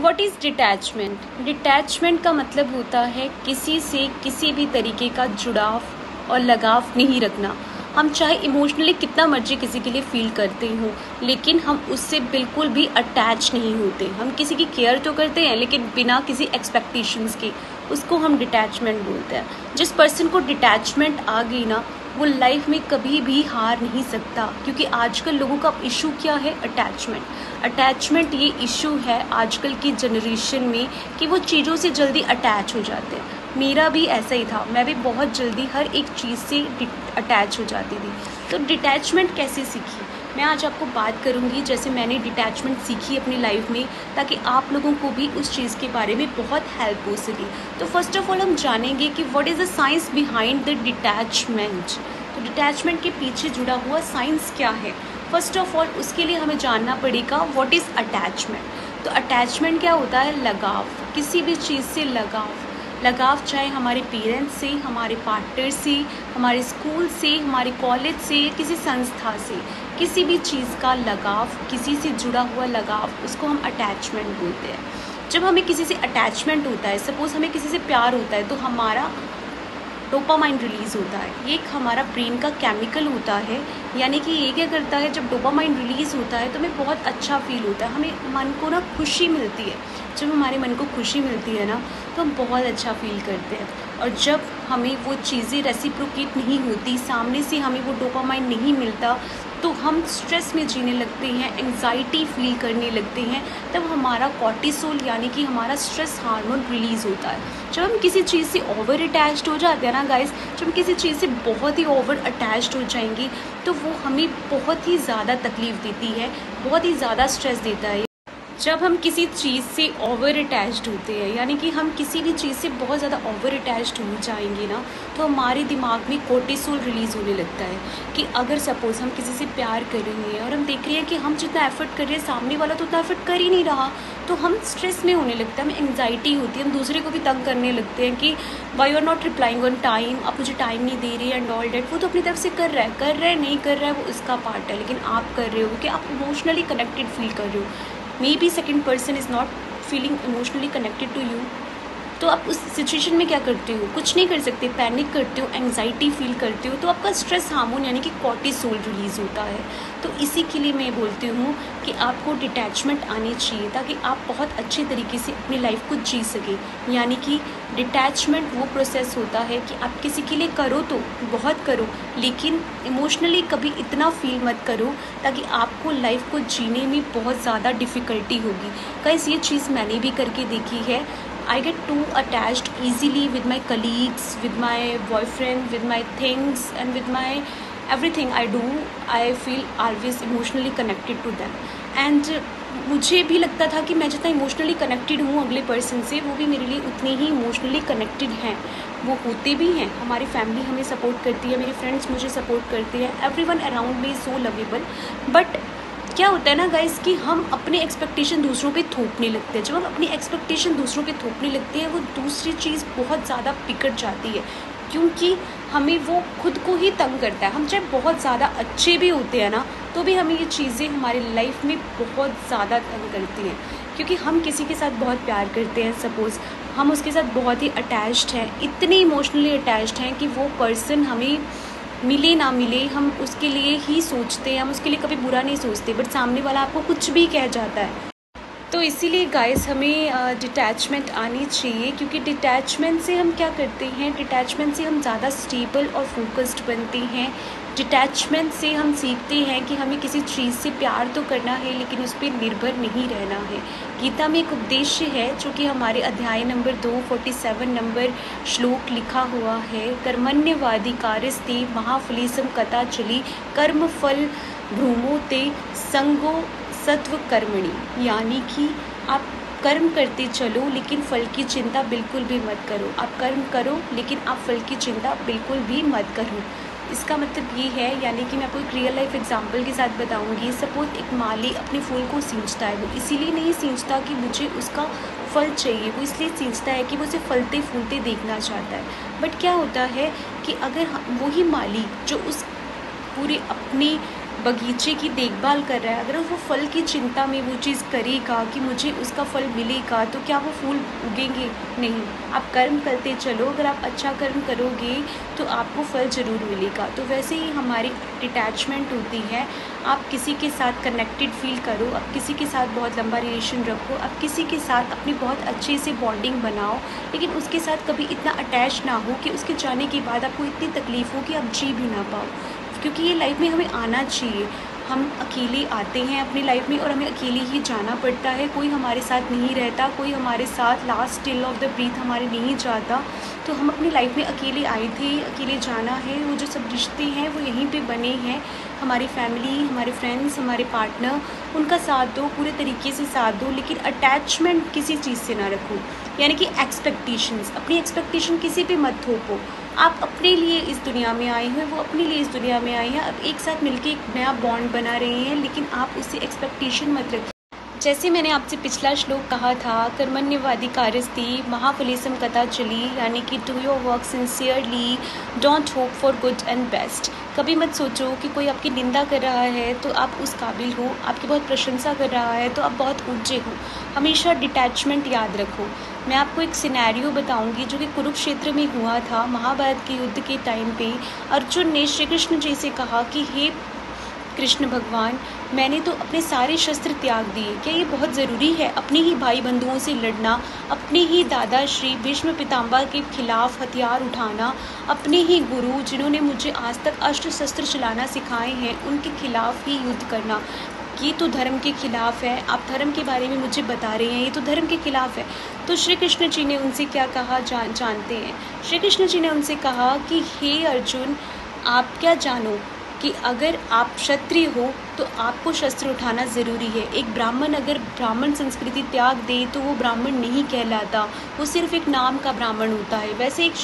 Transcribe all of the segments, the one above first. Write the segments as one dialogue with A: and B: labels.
A: What is detachment? Detachment का मतलब होता है किसी से किसी भी तरीके का जुड़ाव और लगाव नहीं रखना। हम चाहे इमोशनली कितना मर्जी किसी के लिए फील करते हों, लेकिन हम उससे बिल्कुल भी अटैच नहीं होते। हम किसी की केयर तो करते हैं, लेकिन बिना किसी एक्सपेक्टेशंस के, उसको हम डिटैचमेंट बोलते हैं। जिस पर्सन को डिटैचमेंट आ गई ना, वो लाइफ में कभी भी हार नहीं सकता, क्योंकि आजकल लोगों का इशू क्या है? अटैचमेंट ये इशू है आजकल की जनरेशन में, कि वो चीज़ों से जल्दी अटैच हो जाते हैं। मेरा भी ऐसा ही था, मैं भी बहुत जल्दी हर एक चीज़ से अटैच हो जाती थी। तो डिटैचमेंट कैसे सीखी, मैं आज आपको बात करूंगी, जैसे मैंने डिटैचमेंट सीखी अपनी लाइफ में, ताकि आप लोगों को भी उस चीज़ के बारे में बहुत हेल्प हो सके। तो फर्स्ट ऑफ ऑल हम जानेंगे कि what is the science behind the detachment. तो डिटैचमेंट के पीछे जुड़ा हुआ साइंस क्या है? फर्स्ट ऑफ ऑल उसके लिए हमें जानना पड़ेगा व्हाट इज़ अटैचमेंट। तो अटैचमेंट क्या होता है? लगाव, किसी भी चीज़ से लगाव चाहे हमारे पेरेंट्स से, हमारे पार्टनर से, हमारे स्कूल से, हमारे कॉलेज से, किसी संस्था से, किसी भी चीज़ का लगाव, किसी से जुड़ा हुआ लगाव, उसको हम अटैचमेंट बोलते हैं। जब हमें किसी से अटैचमेंट होता है, सपोज़ हमें किसी से प्यार होता है, तो हमारा डोपामाइन रिलीज़ होता है। ये एक हमारा ब्रेन का केमिकल होता है, यानी कि ये क्या करता है, जब डोपामाइन रिलीज़ होता है तो हमें बहुत अच्छा फील होता है, हमें मन को ना खुशी मिलती है। जब हमारे मन को खुशी मिलती है ना, तो हम बहुत अच्छा फील करते हैं। और जब हमें वो चीज़ें रेसिप्रोकेट नहीं होती, सामने से हमें वो डोपामाइन नहीं मिलता, तो हम स्ट्रेस में जीने लगते हैं, एंग्जाइटी फील करने लगते हैं। तब हमारा कॉर्टिसोल यानी कि हमारा स्ट्रेस हार्मोन रिलीज़ होता है। जब हम किसी चीज़ से ओवर अटैच्ड हो जाते हैं ना गाइस, जब हम किसी चीज़ से बहुत ही ओवर अटैच्ड हो जाएंगे, तो वो हमें बहुत ही ज़्यादा तकलीफ़ देती है, बहुत ही ज़्यादा स्ट्रेस देता है। जब हम किसी चीज़ से ओवर अटैच्ड होते हैं, यानी कि हम किसी भी चीज़ से बहुत ज़्यादा ओवर अटैच्ड हो जाएंगे ना, तो हमारे दिमाग में कोर्टिसोल रिलीज़ होने लगता है। कि अगर सपोज़ हम किसी से प्यार कर रहे हैं और हम देख रहे हैं कि हम जितना एफर्ट कर रहे हैं, सामने वाला तो उतना एफर्ट कर ही नहीं रहा, तो हम स्ट्रेस में होने लगता है, हमें एंग्जाइटी होती है, हम दूसरे को भी तंग करने लगते हैं कि why you are not replying on time, आप मुझे टाइम नहीं दे रही एंड ऑल डेट। वो तो अपनी तरफ से कर रहा है नहीं कर रहा है, वो उसका पार्ट है, लेकिन आप कर रहे हो कि आप इमोशनली कनेक्टेड फील कर रहे हो। Maybe second person is not feeling emotionally connected to you. तो आप उस सिचुएशन में क्या करते हो? कुछ नहीं कर सकते, पैनिक करते हो, एंग्जाइटी फील करते हो, तो आपका स्ट्रेस हार्मोन यानी कि कॉर्टिसोल रिलीज़ होता है। तो इसी के लिए मैं बोलती हूँ कि आपको डिटैचमेंट आनी चाहिए, ताकि आप बहुत अच्छे तरीके से अपनी लाइफ को जी सकें। यानी कि डिटैचमेंट वो प्रोसेस होता है कि आप किसी के लिए करो तो बहुत करो, लेकिन इमोशनली कभी इतना फील मत करो ताकि आपको लाइफ को जीने में बहुत ज़्यादा डिफ़िकल्टी होगी। गाइस, ये चीज़ मैंने भी करके देखी है। I get too attached easily with my colleagues, with my boyfriend, with my things and with my everything I do. I feel always emotionally connected to them. And मुझे भी लगता था कि मैं जितना इमोशनली कनेक्टेड हूँ अगले पर्सन से, वो भी मेरे लिए उतने ही इमोशनली कनेक्टेड हैं। वो होते भी हैं। हमारी फैमिली हमें सपोर्ट करती है, मेरे फ्रेंड्स मुझे सपोर्ट करते हैं, everyone around me is so lovable. But क्या होता है ना गाइस, कि हम अपने एक्सपेक्टेशन दूसरों पे थोपने लगते हैं। जब हम अपनी एक्सपेक्टेशन दूसरों पे थोपने लगते हैं, वो दूसरी चीज़ बहुत ज़्यादा बिगड़ जाती है, क्योंकि हमें वो खुद को ही तंग करता है। हम चाहे बहुत ज़्यादा अच्छे भी होते हैं ना, तो भी हमें ये चीज़ें हमारी लाइफ में बहुत ज़्यादा तंग करती हैं, क्योंकि हम किसी के साथ बहुत प्यार करते हैं, सपोज़ हम उसके साथ बहुत ही अटैच्ड हैं, इतने इमोशनली अटैच्ड हैं कि वो पर्सन हमें मिले ना मिले, हम उसके लिए ही सोचते हैं, हम उसके लिए कभी बुरा नहीं सोचते, बट सामने वाला आपको कुछ भी कह जाता है। तो इसीलिए गाइस हमें डिटैचमेंट आनी चाहिए, क्योंकि डिटैचमेंट से हम क्या करते हैं, डिटैचमेंट से हम ज़्यादा स्टेबल और फोकस्ड बनते हैं। डिटैचमेंट से हम सीखते हैं कि हमें किसी चीज़ से प्यार तो करना है, लेकिन उस पर निर्भर नहीं रहना है। गीता में एक उद्देश्य है, जो कि हमारे अध्याय नंबर 247 नंबर श्लोक लिखा हुआ है, कर्मण्यवादी कार्यस्ते महाफलीसम कथा चली कर्म फल भ्रूमो ते संगो सत्व कर्मणि। यानी कि आप कर्म करते चलो, लेकिन फल की चिंता बिल्कुल भी मत करो। आप कर्म करो, लेकिन आप फल की चिंता बिल्कुल भी मत करो। इसका मतलब ये है, यानी कि मैं आपको एक रियल लाइफ एग्जांपल के साथ बताऊंगी। सपोज एक माली अपने फूल को सींचता है, वो इसीलिए नहीं सींचता कि मुझे उसका फल चाहिए, वो इसलिए सींचता है कि वो उसे फलते फूलते देखना चाहता है। बट क्या होता है कि अगर वही माली जो उस पूरे अपने बगीचे की देखभाल कर रहा है, अगर वो फल की चिंता में वो चीज़ करेगा कि मुझे उसका फल मिलेगा, तो क्या वो फूल उगेंगे? नहीं। आप कर्म करते चलो, अगर आप अच्छा कर्म करोगे तो आपको फल ज़रूर मिलेगा। तो वैसे ही हमारी डिटैचमेंट होती है। आप किसी के साथ कनेक्टेड फील करो, आप किसी के साथ बहुत लंबा रिलेशन रखो, आप किसी के साथ अपनी बहुत अच्छे से बॉन्डिंग बनाओ, लेकिन उसके साथ कभी इतना अटैच ना हो कि उसके जाने के बाद आपको इतनी तकलीफ़ हो कि आप जी भी ना पाओ। क्योंकि ये लाइफ में हमें आना चाहिए। हम अकेले आते हैं अपनी लाइफ में और हमें अकेले ही जाना पड़ता है। कोई हमारे साथ नहीं रहता, कोई हमारे साथ last till of the breath हमारे नहीं जाता। तो हम अपनी लाइफ में अकेले आए थे, अकेले जाना है। वो जो सब रिश्ते हैं वो यहीं पे बने हैं। हमारी फैमिली, हमारे फ्रेंड्स, हमारे पार्टनर, उनका साथ दो, पूरे तरीके से साथ दो, लेकिन अटैचमेंट किसी चीज़ से ना रखो। यानी कि एक्सपेक्टेशंस, अपनी एक्सपेक्टेशन किसी पे मत थोपो। आप अपने लिए इस दुनिया में आए हैं, वो अपने लिए इस दुनिया में आए हैं। अब एक साथ मिलके एक नया बॉन्ड बना रहे हैं, लेकिन आप उससे एक्सपेक्टेशन मत रखिए। जैसे मैंने आपसे पिछला श्लोक कहा था, कर्मण्यवाधिकारस्ते महाफलेषु कदाचन, यानी कि do your work sincerely, don't hope for good and best. कभी मत सोचो कि कोई आपकी निंदा कर रहा है तो आप उस काबिल हो, आपकी बहुत प्रशंसा कर रहा है तो आप बहुत ऊंचे हो। हमेशा डिटैचमेंट याद रखो। मैं आपको एक सिनेरियो बताऊंगी जो कि कुरुक्षेत्र में हुआ था। महाभारत के युद्ध के टाइम पे अर्जुन ने श्री कृष्ण जी से कहा कि हे कृष्ण भगवान, मैंने तो अपने सारे शस्त्र त्याग दिए, क्या ये बहुत ज़रूरी है अपने ही भाई बंधुओं से लड़ना, अपने ही दादा श्री भीष्म पितामह के खिलाफ हथियार उठाना, अपने ही गुरु जिन्होंने मुझे आज तक अस्त्र शस्त्र चलाना सिखाए हैं उनके खिलाफ ही युद्ध करना? ये तो धर्म के खिलाफ है। आप धर्म के बारे में मुझे बता रहे हैं, ये तो धर्म के खिलाफ है। तो श्री कृष्ण जी ने उनसे क्या कहा जानते हैं? श्री कृष्ण जी ने उनसे कहा कि हे अर्जुन, आप क्या जानो कि अगर आप क्षत्रिय हो तो आपको शस्त्र उठाना ज़रूरी है। एक ब्राह्मण अगर ब्राह्मण संस्कृति त्याग दे तो वो ब्राह्मण नहीं कहलाता, वो सिर्फ एक नाम का ब्राह्मण होता है। वैसे एक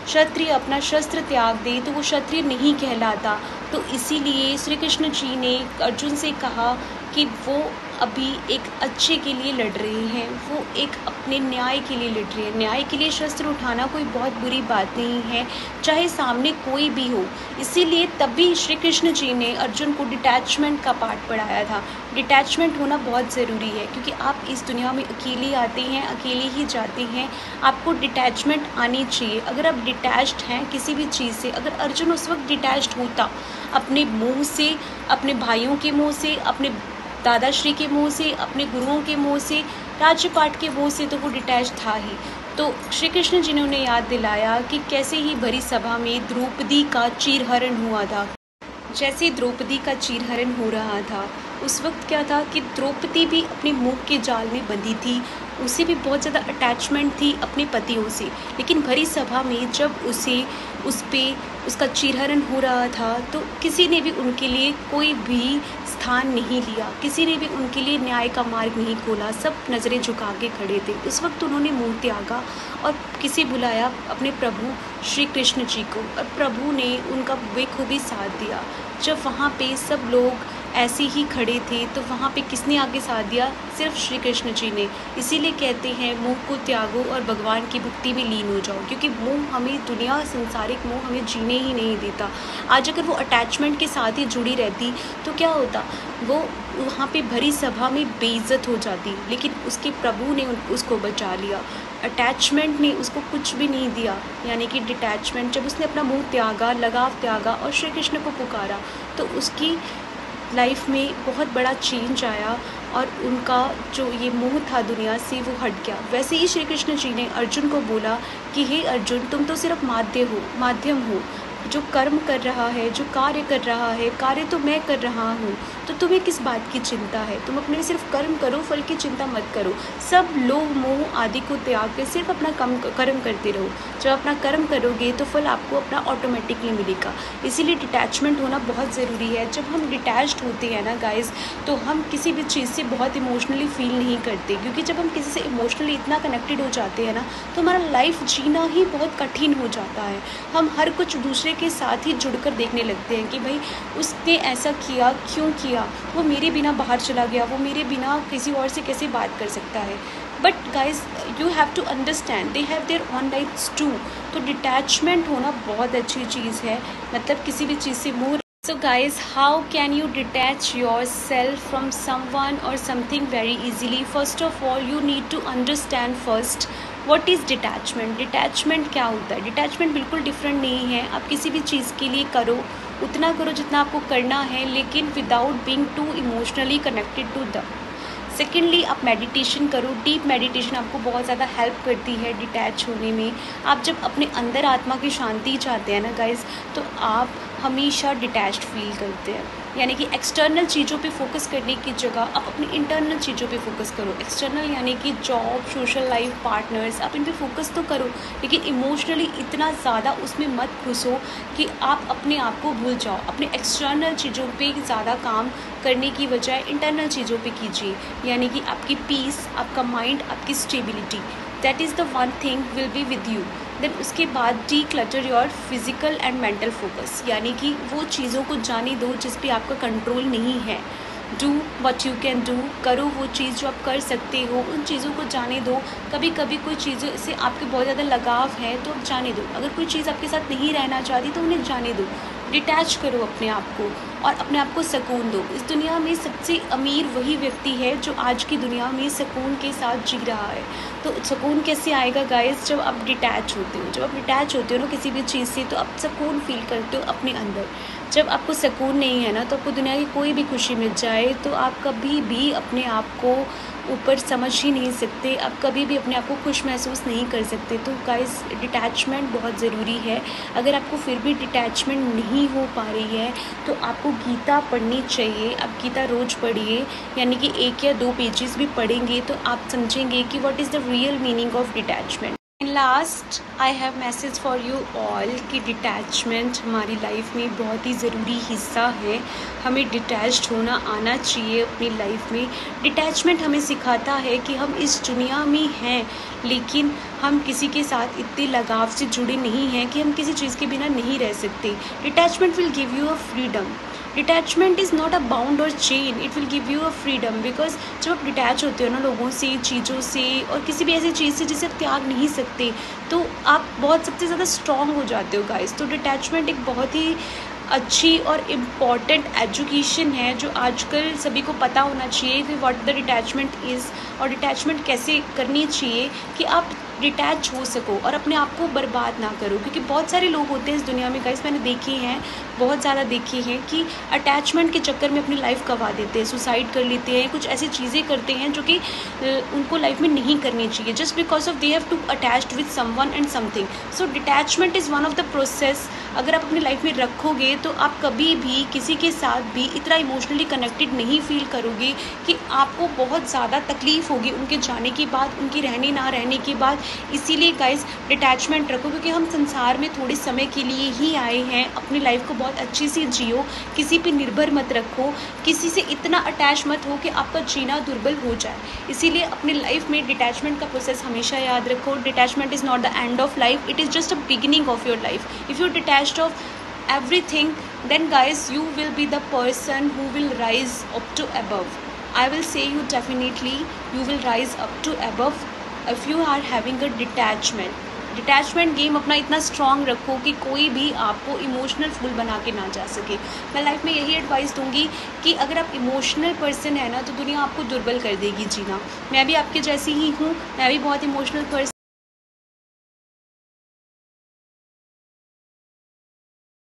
A: क्षत्रिय अपना शस्त्र त्याग दे तो वो क्षत्रिय नहीं कहलाता। तो इसीलिए श्री कृष्ण जी ने अर्जुन से कहा कि वो अभी एक अच्छे के लिए लड़ रहे हैं, वो एक अपने न्याय के लिए लड़ रहे हैं। न्याय के लिए शस्त्र उठाना कोई बहुत बुरी बात नहीं है, चाहे सामने कोई भी हो। इसीलिए तभी श्री कृष्ण जी ने अर्जुन को डिटैचमेंट का पाठ पढ़ाया था। डिटैचमेंट होना बहुत ज़रूरी है, क्योंकि आप इस दुनिया में अकेले आते हैं, अकेले ही जाते हैं। आपको डिटैचमेंट आनी चाहिए। अगर आप डिटैच्ड हैं किसी भी चीज़ से, अगर अर्जुन उस वक्त डिटैच्ड होता अपने मुँह से, अपने भाइयों के मुँह से, अपने दादाश्री के मुंह से, अपने गुरुओं के मुंह से, राज्यपाट के मुंह से, तो वो डिटैच था ही। तो श्री कृष्ण जी ने उन्हें याद दिलाया कि कैसे ही भरी सभा में द्रौपदी का चीरहरण हुआ था। जैसे द्रौपदी का चीरहरण हो रहा था उस वक्त क्या था कि द्रौपदी भी अपने मुंह के जाल में बंधी थी। उसे भी बहुत ज़्यादा अटैचमेंट थी अपने पतियों से, लेकिन भरी सभा में जब उसका चीरहरण हो रहा था तो किसी ने भी उनके लिए कोई भी स्थान नहीं लिया, किसी ने भी उनके लिए न्याय का मार्ग नहीं खोला। सब नज़रें झुका के खड़े थे। उस वक्त उन्होंने मुँह त्यागा और किसे बुलाया? अपने प्रभु श्री कृष्ण जी को, और प्रभु ने उनका बेखूबी साथ दिया। जब वहाँ पे सब लोग ऐसे ही खड़े थे तो वहाँ पे किसने आगे साथ दिया? सिर्फ श्री कृष्ण जी ने। इसीलिए कहते हैं मुँह को त्यागो और भगवान की भक्ति में लीन हो जाओ, क्योंकि मुँह हमें दुनिया, संसारिक मुँह हमें जीने ही नहीं देता। आज अगर वो अटैचमेंट के साथ ही जुड़ी रहती तो क्या होता? वो वहाँ पे भरी सभा में बेइज्जत हो जाती, लेकिन उसके प्रभु ने उसको बचा लिया। अटैचमेंट ने उसको कुछ भी नहीं दिया, यानी कि डिटैचमेंट, जब उसने अपना मुँह त्यागा, लगाव त्यागा और श्री कृष्ण को पुकारा तो उसकी लाइफ में बहुत बड़ा चेंज आया और उनका जो ये मोह था दुनिया से वो हट गया। वैसे ही श्री कृष्ण जी ने अर्जुन को बोला कि हे अर्जुन, तुम तो सिर्फ माध्यम हो। जो कर्म कर रहा है, जो कार्य कर रहा है, कार्य तो मैं कर रहा हूँ, तो तुम्हें किस बात की चिंता है? तुम अपने सिर्फ कर्म करो, फल की चिंता मत करो। सब लोभ मोह आदि को त्याग कर सिर्फ अपना कर्म करते रहो। जब अपना कर्म करोगे तो फल आपको अपना ऑटोमेटिकली मिलेगा। इसीलिए डिटैचमेंट होना बहुत ज़रूरी है। जब हम डिटैच्ड होते हैं ना गाइज़, तो हम किसी भी चीज़ से बहुत इमोशनली फील नहीं करते, क्योंकि जब हम किसी से इमोशनली इतना कनेक्टेड हो जाते हैं ना तो हमारा लाइफ जीना ही बहुत कठिन हो जाता है। हम हर कुछ दूसरे के साथ ही जुड़कर देखने लगते हैं कि भाई उसने ऐसा किया, क्यों किया, वो मेरे बिना बाहर चला गया, वो मेरे बिना किसी और से कैसे बात कर सकता है। But guys you have to understand they have their on lifes too. तो डिटैचमेंट होना बहुत अच्छी चीज़ है। मतलब किसी भी चीज़ से मोह So guys, how can you detach yourself from someone or something very easily? First of all, you need to understand first what is detachment. Detachment क्या होता है? Detachment बिल्कुल different नहीं है. आप किसी भी चीज़ के लिए करो, उतना करो जितना आपको करना है, लेकिन without being too emotionally connected to them. Secondly, आप मेडिटेशन करो. डीप मेडिटेशन आपको बहुत ज़्यादा हेल्प करती है डिटैच होने में. आप जब अपने अंदर आत्मा की शांति चाहते हैं ना गाइज, तो आप हमेशा डिटैच्ड फील करते हैं. यानी कि एक्सटर्नल चीज़ों पे फोकस करने की जगह आप अपनी इंटरनल चीज़ों पे फोकस करो. एक्सटर्नल यानी कि जॉब, सोशल लाइफ, पार्टनर्स, आप इन पे फोकस तो करो, लेकिन इमोशनली इतना ज़्यादा उसमें मत घुसो कि आप अपने आप को भूल जाओ. अपने एक्सटर्नल चीज़ों पे ज़्यादा काम करने की बजाय इंटरनल चीज़ों पे कीजिए. यानी कि आपकी पीस, आपका माइंड, आपकी stability, that is the one thing will be with you. Then उसके बाद declutter your physical and mental focus. यानी कि वो चीज़ों को जाने दो जिस पे आपका कंट्रोल नहीं है. Do what you can do. करो वो चीज़ जो आप कर सकते हो. उन चीज़ों को जाने दो. कभी कभी कोई चीज़ों से आपके बहुत ज़्यादा लगाव है तो आप जाने दो. अगर कोई चीज़ आपके साथ नहीं रहना चाहती तो उन्हें जाने दो. डिटैच करो अपने आप को और अपने आप को सुकून दो. इस दुनिया में सबसे अमीर वही व्यक्ति है जो आज की दुनिया में सुकून के साथ जी रहा है. तो सुकून कैसे आएगा गाइस? जब आप डिटैच होते हो. जब आप डिटैच होते हो ना किसी भी चीज़ से, तो आप सुकून फील करते हो अपने अंदर. जब आपको सुकून नहीं है ना, तो आपको दुनिया की कोई भी खुशी मिल जाए तो आप कभी भी अपने आप को ऊपर समझ ही नहीं सकते. आप कभी भी अपने आप को खुश महसूस नहीं कर सकते. तो गाइस, डिटैचमेंट बहुत ज़रूरी है. अगर आपको फिर भी डिटैचमेंट नहीं हो पा रही है तो आपको गीता पढ़नी चाहिए. आप गीता रोज़ पढ़िए. यानी कि 1 या 2 पेजेस भी पढ़ेंगे तो आप समझेंगे कि what is the real meaning of detachment. And last, I have message for you all कि डिटैचमेंट हमारी लाइफ में बहुत ही ज़रूरी हिस्सा है. हमें डिटैच्ड होना आना चाहिए अपनी लाइफ में. डिटैचमेंट हमें सिखाता है कि हम इस दुनिया में हैं, लेकिन हम किसी के साथ इतने लगाव से जुड़े नहीं हैं कि हम किसी चीज़ के बिना नहीं रह सकते. Detachment will give you a freedom. Detachment is not a bound और chain, it will give you a freedom. Because जब आप डिटैच होते हो ना लोगों से, चीज़ों से और किसी भी ऐसी चीज़ से जिसे आप त्याग नहीं सकते, तो आप बहुत सबसे ज़्यादा स्ट्रॉन्ग हो जाते हो गाइस. तो डिटैचमेंट एक बहुत ही अच्छी और इम्पॉर्टेंट एजुकेशन है जो आजकल सभी को पता होना चाहिए कि व्हाट द डिटैचमेंट इज़ और डिटैचमेंट कैसे करनी चाहिए कि आप डिटैच हो सको और अपने आप को बर्बाद ना करो. क्योंकि बहुत सारे लोग होते हैं इस दुनिया में गाइस, मैंने देखे हैं, बहुत ज़्यादा देखे हैं कि अटैचमेंट के चक्कर में अपनी लाइफ गंवा देते हैं, सुसाइड कर लेते हैं, कुछ ऐसी चीज़ें करते हैं जो कि उनको लाइफ में नहीं करनी चाहिए, just because of they have to attached with someone and something. So detachment is one of the process. अगर आप अपनी लाइफ में रखोगे तो आप कभी भी किसी के साथ भी इतना इमोशनली कनेक्टेड नहीं फील करोगे कि आपको बहुत ज़्यादा तकलीफ़ होगी उनके जाने के बाद, उनके रहने ना रहने के बाद. इसीलिए गाइस, डिटैचमेंट रखो, क्योंकि हम संसार में थोड़े समय के लिए ही आए हैं. अपनी लाइफ को बहुत अच्छी से जियो. किसी पे निर्भर मत रखो. किसी से इतना अटैच मत हो कि आपका जीना दुर्बल हो जाए. इसीलिए अपनी लाइफ में डिटैचमेंट का प्रोसेस हमेशा याद रखो. Detachment is not the end of life, it is just a beginning of your life. If you detached of everything, then guys, you will be the person who will rise up to above. I will say you definitely you will rise up to above if you are having a detachment. Detachment game अपना इतना strong रखो कि कोई भी आपको emotional fool बना के ना जा सके. मैं लाइफ में यही एडवाइस दूंगी कि अगर आप इमोशनल पर्सन है ना, तो दुनिया आपको दुर्बल कर देगी जीना. मैं भी आपके जैसी ही हूँ. मैं भी बहुत इमोशनल पर्सन